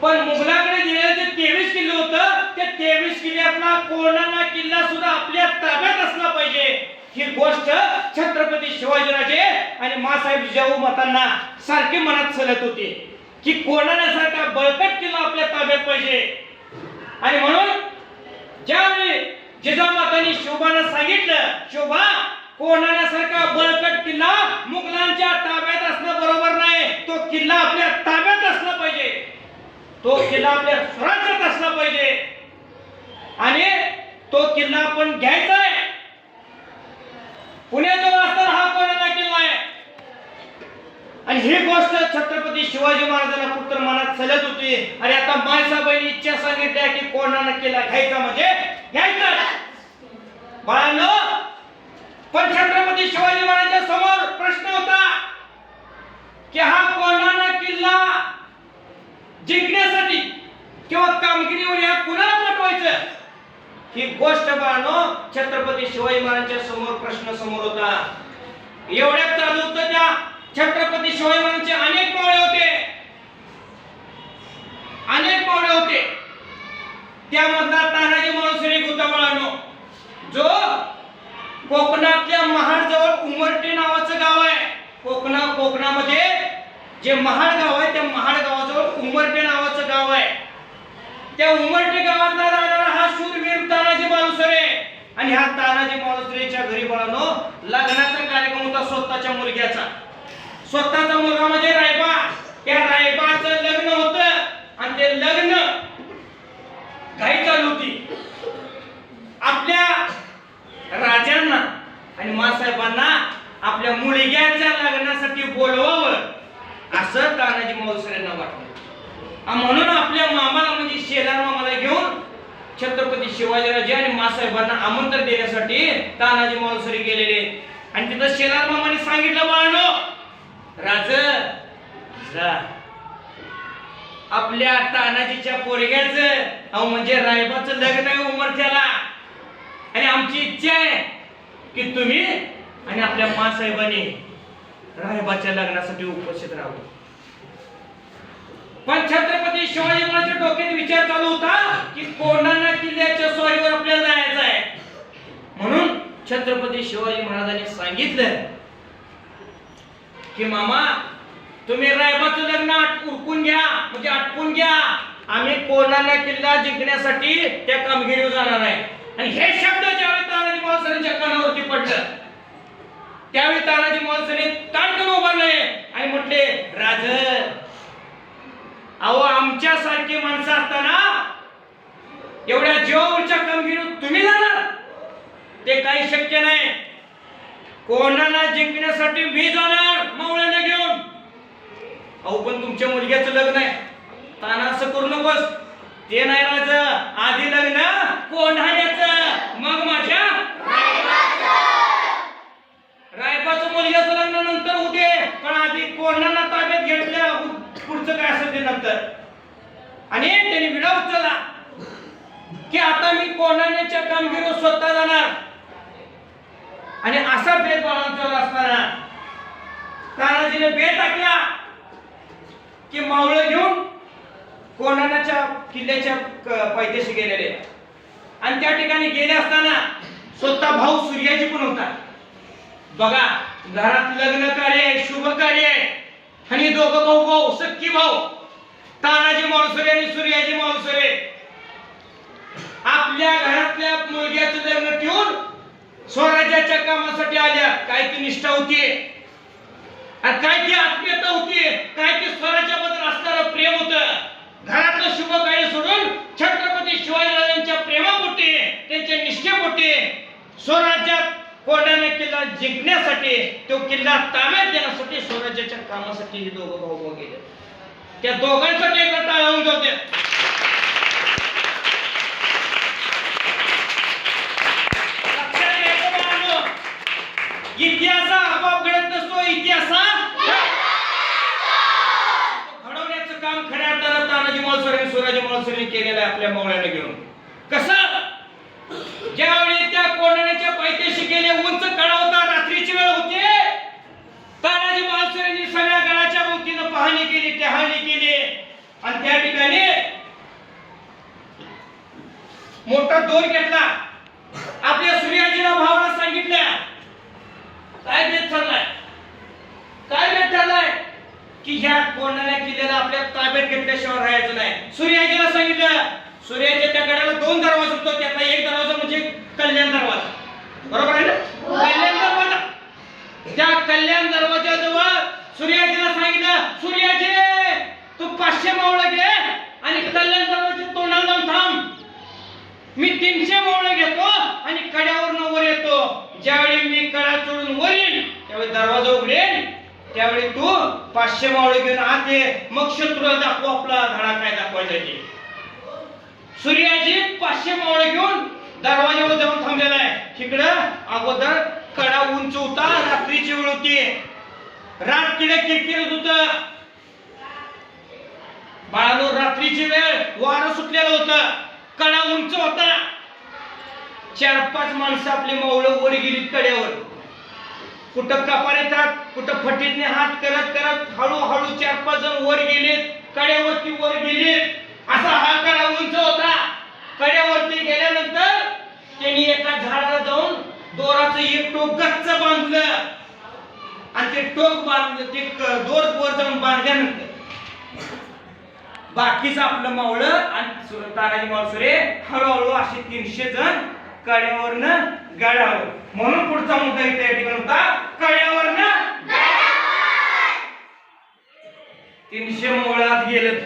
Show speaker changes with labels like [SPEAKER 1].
[SPEAKER 1] पण मुघलाकडे दिलेले जे 23 किल्ले होतं ते 23 किल्ल्यातला कोणाला किल्ला सुद्धा आपल्या ताब्यात असला पाहिजे ही गोष्ट छत्रपती शिवाजीराजे आणि मासाहेब जिजाऊ मतांना सारखी मनात सलत होती की कोणाला बळकट किल्ला आपल्या ताब्यात पाहिजे. आणि म्हणून ज्यावेळी जिजाऊ मातांनी शोभानं सांगितलं शोभा कोणाला बळकट किल्ला मुघलांच्या ताब्यात असणं बरोबर नाही, तो किल्ला आपल्या ताब्यात असला पाहिजे, तो किल्ला आपल्या स्वराज्यात असला पाहिजे आणि तो किल्ला आपण घ्यायचा आहे. पुण्याजवळ असताना हा कोणाला किल्ला आहे आणि ही गोष्ट छत्रपती शिवाजी महाराजांना कुठतर मनात सलत होती. आणि आता मायसाहेबांनी इच्छा सांगितल्या की कोणाला किल्ला घ्यायचा म्हणजे घ्यायचा. बाळांनो, पण छत्रपती शिवाजी महाराजांच्या समोर प्रश्न होता की हा कोणाला किल्ला जिंकण्यासाठी किंवा कामगिरीवर या कुणाला पाठवायचं ही गोष्ट बाळांनो छत्रपती शिवाजी महाराजांच्या समोर प्रश्न समोर होता. एवढ्यात चालू होतं त्या छत्रपती शिवाजी महाराजांचे अनेक पावले होते. त्यामधला तानाजी मालुसरे होता बाळांनो, जो कोकणातल्या महाड जवळ उमरटे नावाचं गाव आहे. कोकणामध्ये जे महाड गाव आहे त्या महाड गावाजवळ उमरटे नावाचं गाव आहे. त्या उमरटे गावातला राहणारा हा शूरवीर तानाजी मालुसरे. आणि ह्या तानाजी मालुसरेच्या घरी बाळांनो लग्नाचा कार्यक्रम होता स्वतःच्या मुलग्याचा. स्वतःचा मुलगा म्हणजे रायबा. त्या रायबाचं लग्न होतं आणि ते लग्न घाई चालू होती. आपल्या राजांना आणि मासाहेबांना आपल्या मुलग्याच्या लग्नासाठी बोलवावं असं तानाजी मालुसरेंना वाटलं. म्हणून आपल्या मामाला म्हणजे शेलार मामाला घेऊन छत्रपती शिवाजीराजे आणि मासाहेबांना आमंत्रण देण्यासाठी तानाजी मालुसरे गेलेले. आणि तिथं शेलार मामाने सांगितलं बाळांनो राज जा आपल्या तानाजीच्या पोरग्याचं म्हणजे रायबाचं लग्न आहे उमरठ्याला आणि आमची इच्छा आहे की तुम्ही आणि आपल्या मासाहेबांनी रायबाच्या लग्नासाठी उपस्थित राहावं. पण छत्रपती शिवाजी महाराजांच्या डोक्यात विचार चालू होता की कोंढाणा किल्ल्याच्या स्वारीवर आपल्याला जायचं आहे. म्हणून छत्रपती शिवाजी महाराजांनी सांगितलं की मामा तुम्ही रायबाचं लग्न उरकून घ्या म्हणजे आटपून घ्या, आम्ही कोंढाणा किल्ला जिंकण्यासाठी त्या कामगिरीवर जाणार आहे. आणि हे शब्द ज्यावेळी तानाजी मालुसरेंच्या कानावरती पडलं त्यावेळी तानाजी मालुसरे ताडकन उभारले आणि म्हटले राज अहो आमच्यासारखी माणसं असताना एवढ्या जीवावरच्या कामगिरीवर तुम्ही जाणार ते काही शक्य नाही. कोणाला जिंकण्यासाठी मी जाणार मावळ्याने घेऊन. अहो पण तुमच्या मुलग्याचं लग्न आहे. ताना असं करू नकोस. ते नाही राज, आधी लग्न कोंढाण्याचं मग माझ्या रायबाचं मुलग्याचं लग्न नंतर होते पण आधी कोंढाणा ताब्यात घेतलं पुढचं काय असेल ते नंतर. आणि त्यांनी विडा उचलला की आता मी कोंढाण्याच्या कामगिरीवर स्वतः जाणार. आणि असा बेत बाळांचा असताना तानाजीने बेत टाकला की मावळं घेऊन कोंढाण्याच्या किल्ल्याच्या पायथ्याशी गेलेले. आणि त्या ठिकाणी गेले असताना स्वतः भाऊ सूर्याजी पण होता. बघा घरात लग्न कार्य शुभ कार्य आणि दोघं भाऊ सख्खी भाऊ तानाजी मालुसरे आणि सूर्याजी मालुसरे आपल्या घरातल्या मुलग्याचं लग्न ठेवून स्वराज्याच्या कामासाठी आल्या. काय ती निष्ठा होती आणि काय ती आत्मीयता होती, काय ते स्वराज्याबद्दल असणारं प्रेम होतं. घरातलं शुभ कार्य सोडून छत्रपती शिवाजीराजांच्या प्रेमापोटी त्यांच्या निष्ठेपोटी स्वराज्यात कोंढाणा किल्ला जिंकण्यासाठी तो किल्ला ताब्यात घेण्यासाठी स्वराज्याच्या कामासाठी हे दोघं भाऊ गेले. त्या दोघांसाठी एक टाळा होऊन जाते. इतिहास आपोआप घडत नसतो. इतिहास घडवण्याचं काम खऱ्या अर्थानं तानाजी मालुसरे आणि सूर्याजी मालुसरे केलेलं आहे आपल्या मावळ्याने घेऊन. कसं ज्यावेळी त्या कोंढाण्याच्या पायथ्याशी गेले उंच कडा होता, रात्रीची वेळ होती. तानाजी मालुसरेंनी सगळ्या गडाच्या भोवतीनं पाहणी केली, टहाळणी केली आणि त्या ठिकाणी मोठा दोर घेतला. आपल्या सूर्याजीला भावाला सांगितलं काय बेत ठरलाय, काय बेत ठरलाय की ह्या कोणाला किल्ल्याला आपल्या ताब्यात घेतल्याशिवाय राहायचं नाही. सूर्याजीला सांगितलं. सूर्याच्या त्या गडाला 2 दरवाजे होते, त्यातला एक दरवाजा म्हणजे कल्याण दरवाजा, बरोबर आहे ना? कल्याण दरवाजा. त्या कल्याण दरवाजाजवळ सूर्याजीला सांगितलं, सूर्याजी तू 500 मावळं घे आणि कल्याण दरवाजाच्या तोंडाला जाऊन थांब. मी 300 मावळं घेतो आणि कड्यावरनं वर येतो. ज्यावेळी मी कडा चोडून वर येईन त्यावेळी दरवाजा उघडेल, त्यावेळी तू 500 मावळं घेऊन आत ये. मग शत्रूला दाखवू आपला धडा काय दाखवायचा ते. सूर्याजी 500 मावळं घेऊन दरवाजावर जाऊन थांबलेला आहे. इकडं अगोदर कडा उंच होता, रात्रीची वेळ होती, रात किडे किरकिरत होत. बाळानो रात्रीची वेळ, वारं सुटलेलं होतं, कडा उंच होता. 4-5 माणसं आपली मावळं वर गेलीत कड्यावर. कुठं कपारीत हात, कुठं फटीतने हात करत करत हळूहळू 4-5 जण वर गेलेत, कड्यावरती वर गेलेत. असा हा कडा उंच होता. कड्यावरती गेल्यानंतर त्यांनी एका झाडाला जाऊन दोराचं एक टोक गच्च बांधलं आणि ते टोक बांधलं, ते दोर वर जाऊन बांधल्यानंतर बाकीच आपलं मावळं आणि तानाजी माळसुरे हळूहळू असे 300 जण कड्यावरनं गडावर. म्हणून पुढचा मुद्दा इथे या ठिकाणी होता, कड्यावरनं 300 मावळात गेलेत.